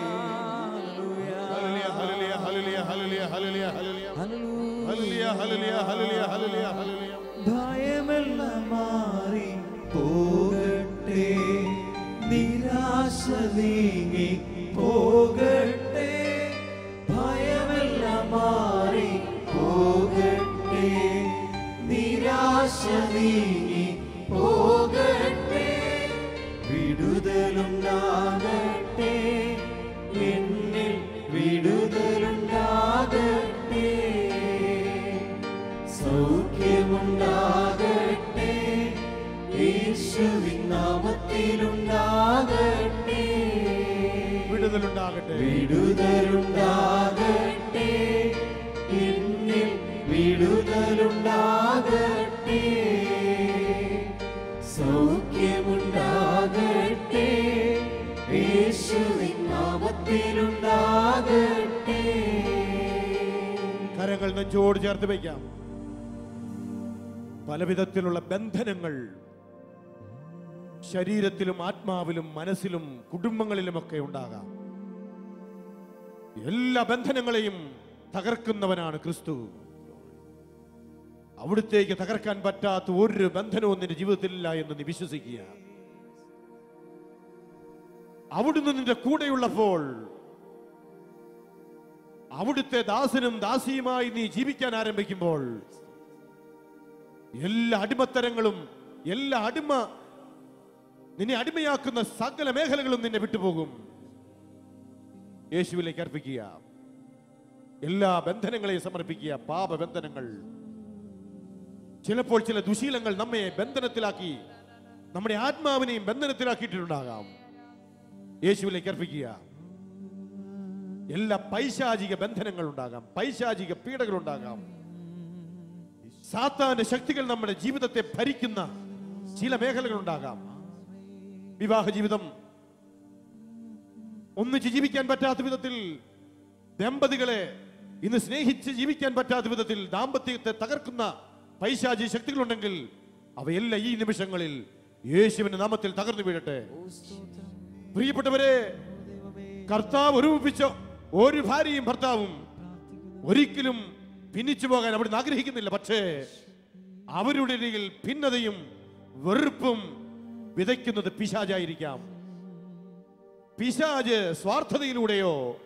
ഹല്ലേലൂയ, ഹല്ലേലൂയ, ഹല്ലേലൂയ, ഹല്ലേലൂയ, ഹല്ലേലൂയ, ഹല്ലേലൂയ, ഹല്ലേലൂയ, ഹല്ലേലൂയ, ഹല്ലേലൂയ, ഹല്ലേലൂയ. ഭയമെല്ലാം മാറി പോകട്ടെ, നിരാശ നീങ്ങി പോകട്ടെ. ഭയമെല്ലാം യേശുവിൻ നാമത്തിലുണ്ടാകട്ടെ. വിടുതലുണ്ടാകട്ടെ. വിടുതലുണ്ടാകട്ടെ. എന്നിൽ വിടുതലുണ്ടാകട്ടെ. സൗഖ്യമുണ്ടാകട്ടെ. യേശുവിൻ നാമത്തിലുണ്ടാകട്ടെ. കരങ്ങൾ നെഞ്ചോട് ചേർത്ത് വയ്ക്കാം. പലവിധത്തിലുള്ള ബന്ധനങ്ങൾ ശരീരത്തിലും ആത്മാവിലും മനസ്സിലും കുടുംബങ്ങളിലുമൊക്കെ ഉണ്ടാകാം. എല്ലാ ബന്ധനങ്ങളെയും തകർക്കുന്നവനാണ് ക്രിസ്തു. അവിടുത്തേക്ക് തകർക്കാൻ പറ്റാത്ത ഒരു ബന്ധനവും നിന്റെ ജീവിതത്തിലില്ല എന്ന് നീ വിശ്വസിക്കുക. അവിടുന്ന് നിന്റെ കൂടെയുള്ളപ്പോൾ, അവിടുത്തെ ദാസനും ദാസിയുമായി നീ ജീവിക്കാൻ ആരംഭിക്കുമ്പോൾ, എല്ലാ അടിമത്തരങ്ങളും നിന്നെ അടിമയാക്കുന്ന സകല മേഖലകളും നിന്നെ വിട്ടുപോകും. യേശുവിലേക്ക് അർപ്പിക്കുക. എല്ലാ ബന്ധനങ്ങളെയും സമർപ്പിക്കുക. പാപബന്ധനങ്ങൾ, ചിലപ്പോൾ ചില ദുശീലങ്ങൾ നമ്മെ ബന്ധനത്തിലാക്കി, നമ്മുടെ ആത്മാവിനെയും ബന്ധനത്തിലാക്കിയിട്ടുണ്ടാകാം. യേശുവിലേക്ക് അർപ്പിക്കുക. എല്ലാ പൈശാചിക ബന്ധനങ്ങൾ ഉണ്ടാകാം, പൈശാചിക പീഡകൾ ഉണ്ടാകാം. സാത്താന്റെ ശക്തികൾ നമ്മുടെ ജീവിതത്തെ ഭരിക്കുന്ന ചില മേഖലകൾ ഉണ്ടാകാം. വിവാഹ ജീവിതം ഒന്നിച്ച് ജീവിക്കാൻ പറ്റാത്ത വിധത്തിൽ, ദമ്പതികളെ ഇന്ന് സ്നേഹിച്ച് ജീവിക്കാൻ പറ്റാത്ത വിധത്തിൽ ദാമ്പത്യത്തെ തകർക്കുന്ന പൈശാചിക ശക്തികളുണ്ടെങ്കിൽ അവയെല്ലാം ഈ നിമിഷങ്ങളിൽ യേശുവിന്റെ നാമത്തിൽ തകർന്നു വീഴട്ടെ. പ്രിയപ്പെട്ടവരെ, കർത്താവ് ഒരുമിപ്പിച്ച ഒരു ഭാര്യയും ഭർത്താവും ഒരിക്കലും ഭിന്നിച്ചു പോകാൻ അവിടുന്ന് ആഗ്രഹിക്കുന്നില്ല. പക്ഷേ അവരുടെ ഇടയിൽ ഭിന്നതയും വെറുപ്പും വിതയ്ക്കുന്നത് പിശാചായിരിക്കാം. പിശാച് സ്വാർത്ഥതയിലൂടെയോ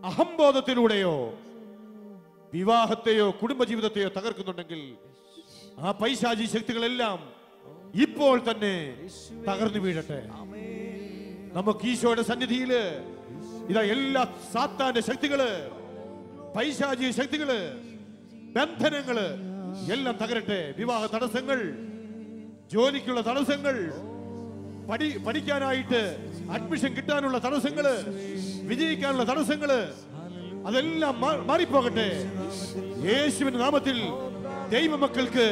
അഹംബോധത്തിലൂടെയോ വിവാഹത്തെയോ കുടുംബജീവിതത്തെയോ തകർക്കുന്നുണ്ടെങ്കിൽ ആ പൈശാചി ശക്തികളെല്ലാം ഇപ്പോൾ തന്നെ തകർന്നു വീഴട്ടെ. നമുക്ക് ഈശോയുടെ സന്നിധിയില് ഇതാ എല്ലാ സാത്താന്റെ ശക്തികള്, പൈശാചിക ശക്തികള്, ബന്ധനങ്ങള് എല്ലാം തകരട്ടെ. വിവാഹ തടസ്സങ്ങൾ, ജോലിക്കുള്ള തടസ്സങ്ങൾ, പഠിക്കാനായിട്ട് അഡ്മിഷൻ കിട്ടാനുള്ള തടസ്സങ്ങള്, വിജയിക്കാനുള്ള തടസ്സങ്ങള്, അതെല്ലാം മാറിപ്പോകട്ടെ. യേശുവിന്റെ നാമത്തിൽ ദൈവമക്കൾക്ക്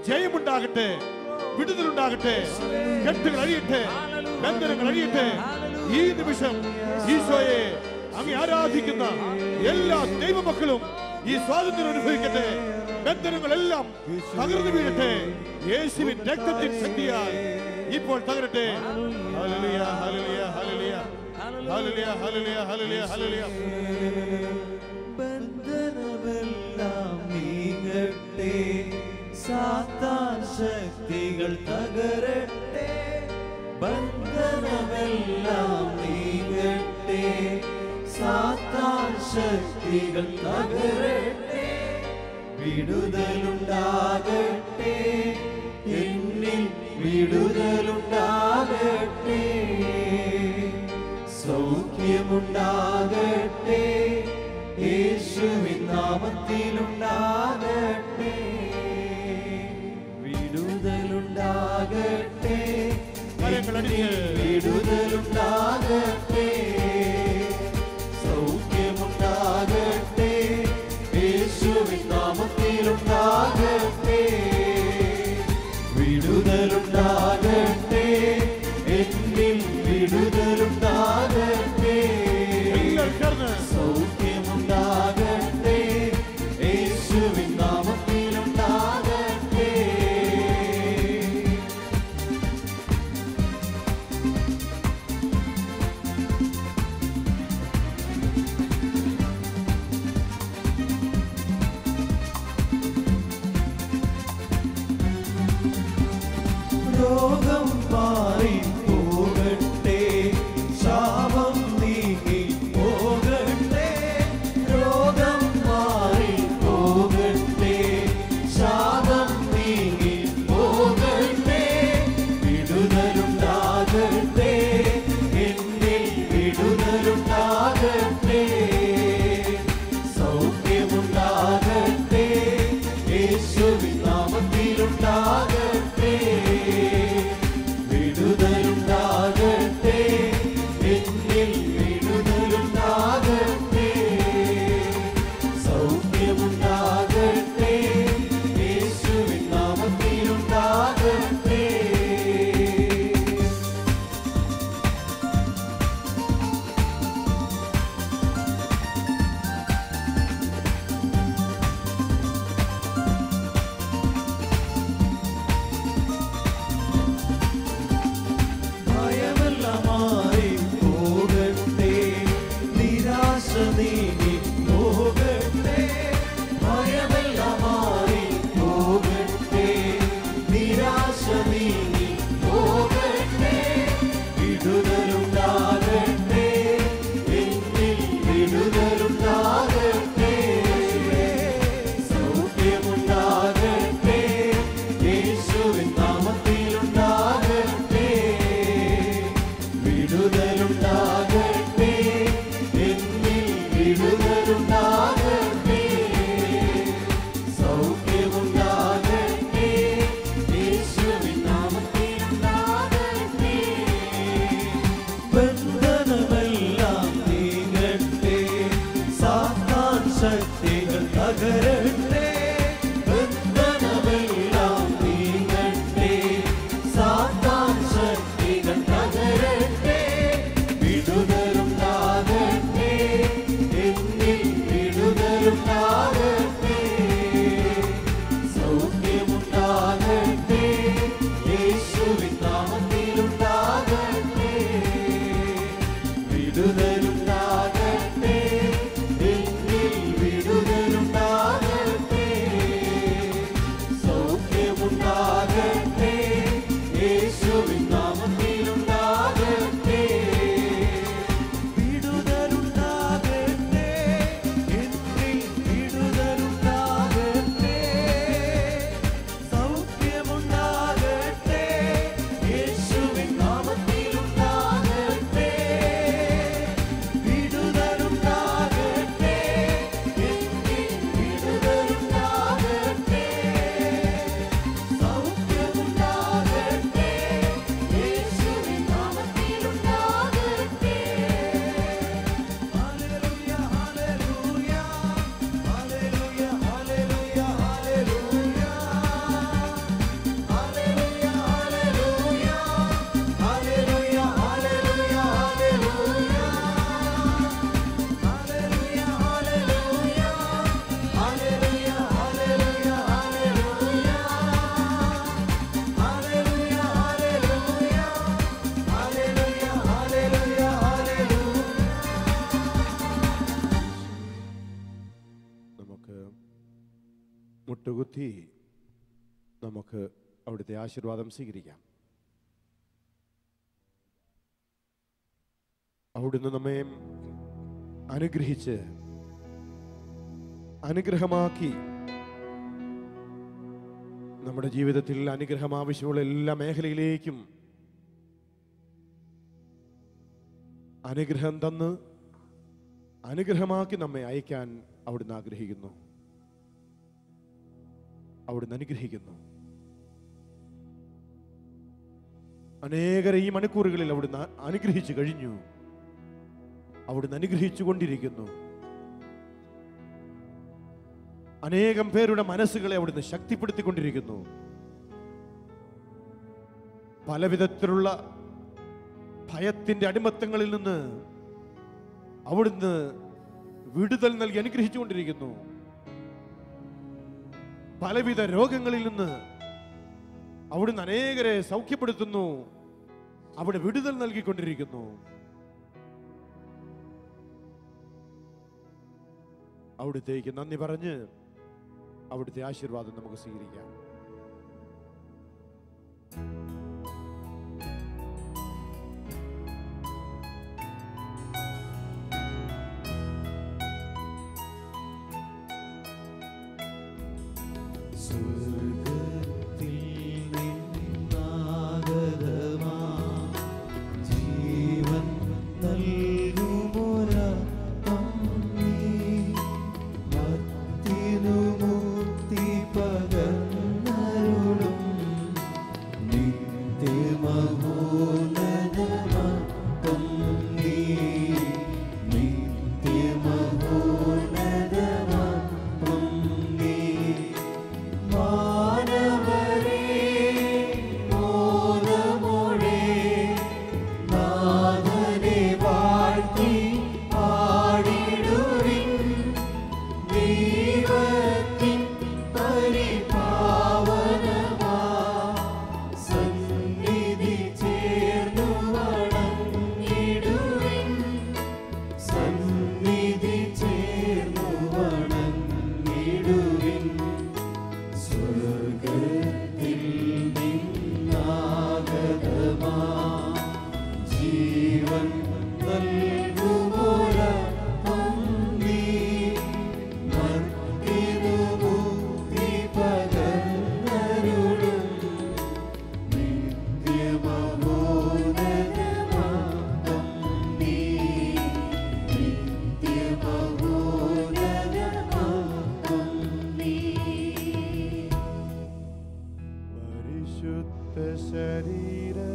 ജയമുണ്ടാകട്ടെ, വിടുതലുണ്ടാകട്ടെ, കെട്ടുകൾ അഴിയട്ടെ, ബന്ധനങ്ങൾ അഴിയട്ടെ. ഈ നിമിഷം ഈശോയെ അങ്ങ് ആരാധിക്കുന്ന എല്ലാ ദൈവമക്കളും ഈ സ്വാതന്ത്ര്യം അനുഭവിക്കട്ടെ. ബന്ധനങ്ങളെല്ലാം തകർന്നു വീഴട്ടെ. യേശുവിൻ രക്തത്തിൻ ശക്തിയാൽ ഇപ്പോൾ തകരട്ടെ. ഹല്ലേലൂയ, ഹല്ലേലൂയ, ഹല്ലേലൂയ, ഹല്ലേലൂയ, ഹല്ലേലൂയ, ഹല്ലേലൂയ, ഹല്ലേലൂയ. ബന്ധനമെല്ലാം നീങ്ങട്ടെ. സാത്താൻ ശക്തികൾ തകരട്ടെ. ബന്ധനമെല്ലാം നീങ്ങട്ടെ. സാത്താൻ ശക്തികൾ തകരട്ടെ. വിടുതലുണ്ടാകട്ടെ. എന്നിൽ വിടുതലുണ്ടാകട്ടെ. സൗഖ്യമുണ്ടാകട്ടെ. യേശുവിൻ നാമത്തിലുണ്ടാകട്ടെ. വിടുതലുണ്ടാകട്ടെ. വിടുതലുണ്ടാകട്ടെ. സൗഖ്യമുണ്ടാകട്ടെ. യേശുവിൻ നാമത്തിലുണ്ടാകട്ടെ. വിടുതലുണ്ടാകട്ടെ. എന്നിൽ വിടുതലുണ്ടാകട്ടെ. സൗഖ്യമുണ്ടാകട്ടെ. യേശുവിൻ നാമത്തിലുണ്ടാകട്ടെ. രോഗം മാറി പോകട്ടെ. ശാപം നീങ്ങി പോകട്ടെ. രോഗം മാറി പോകട്ടെ. ശാപം നീങ്ങി പോകട്ടെ. വിടുതലുണ്ടാകട്ടെ. എന്നിൽ വിടുതലുണ്ടാകട്ടെ. സൗഖ്യമുണ്ടാകട്ടെ. യേശുവിൻ നാമത്തിലുണ്ടാകട്ടെ. മുട്ടുകുത്തി നമുക്ക് അവിടുത്തെ ആശീർവാദം സ്വീകരിക്കാം. അവിടുന്ന് നമ്മെ അനുഗ്രഹിച്ച് അനുഗ്രഹമാക്കി നമ്മുടെ ജീവിതത്തിൽ അനുഗ്രഹം ആവശ്യമുള്ള എല്ലാ മേഖലയിലേക്കും അനുഗ്രഹം തന്ന് അനുഗ്രഹമാക്കി നമ്മെ അയക്കാൻ അവിടുന്ന് ആഗ്രഹിക്കുന്നു. അവിടുന്ന് അനുഗ്രഹിക്കുന്നു. അനേകരെ ഈ മണിക്കൂറുകളിൽ അവിടുന്ന് അനുഗ്രഹിച്ചു കഴിഞ്ഞു. അവിടുന്ന് അനുഗ്രഹിച്ചു കൊണ്ടിരിക്കുന്നു. അനേകം പേരുടെ മനസ്സുകളെ അവിടുന്ന് ശക്തിപ്പെടുത്തിക്കൊണ്ടിരിക്കുന്നു. പലവിധത്തിലുള്ള ഭയത്തിന്റെ അടിമത്തങ്ങളിൽ നിന്ന് അവിടുന്ന് വിടുതൽ നൽകി അനുഗ്രഹിച്ചുകൊണ്ടിരിക്കുന്നു. പലവിധ രോഗങ്ങളിൽ നിന്ന് അവിടുന്ന് അനേകരെ സൗഖ്യപ്പെടുത്തുന്നു. അവിടെ വിടുതൽ നൽകിക്കൊണ്ടിരിക്കുന്നു. അവിടുത്തേക്ക് നന്ദി പറഞ്ഞ് അവിടുത്തെ ആശീർവാദം നമുക്ക് സ്വീകരിക്കാം.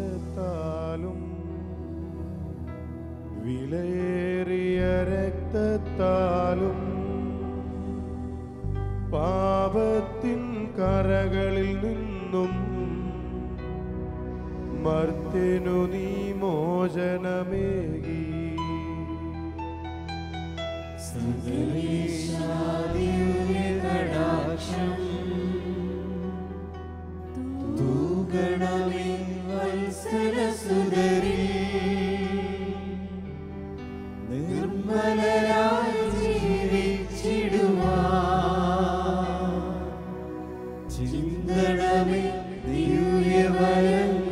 ശരീരത്താലും വിലയേറിയ രക്തത്താലും പാപത്തിൻ കറകളിൽ നിന്നും മർത്യനു നീ മോചനമേകി. നിർമ്മലരായി ജീവിച്ചിടുവാൻ ചിന്തണമേ ദിവ്യവരങ്ങൾ.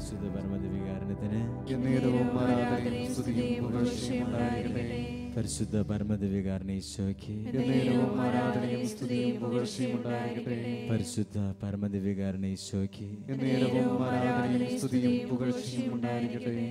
പരിശുദ്ധ പരമദിവ്യകാരുണ്യത്തിന് എന്നേരവും ആരാധനയും സ്തുതിയും പുകഴ്ചയും ഉണ്ടായിരിക്കട്ടെ. പരിശുദ്ധ പരമദിവ്യകാരുണ്യ ഈശോയ്ക്ക് എന്നേരവും ആരാധനയും സ്തുതിയും പുകഴ്ചയും ഉണ്ടായിരിക്കട്ടെ. പരിശുദ്ധ പരമദിവ്യകാരുണ്യ ഈശോയ്ക്ക് എന്നേരവും ആരാധനയും സ്തുതിയും പുകഴ്ചയും ഉണ്ടായിരിക്കട്ടെ.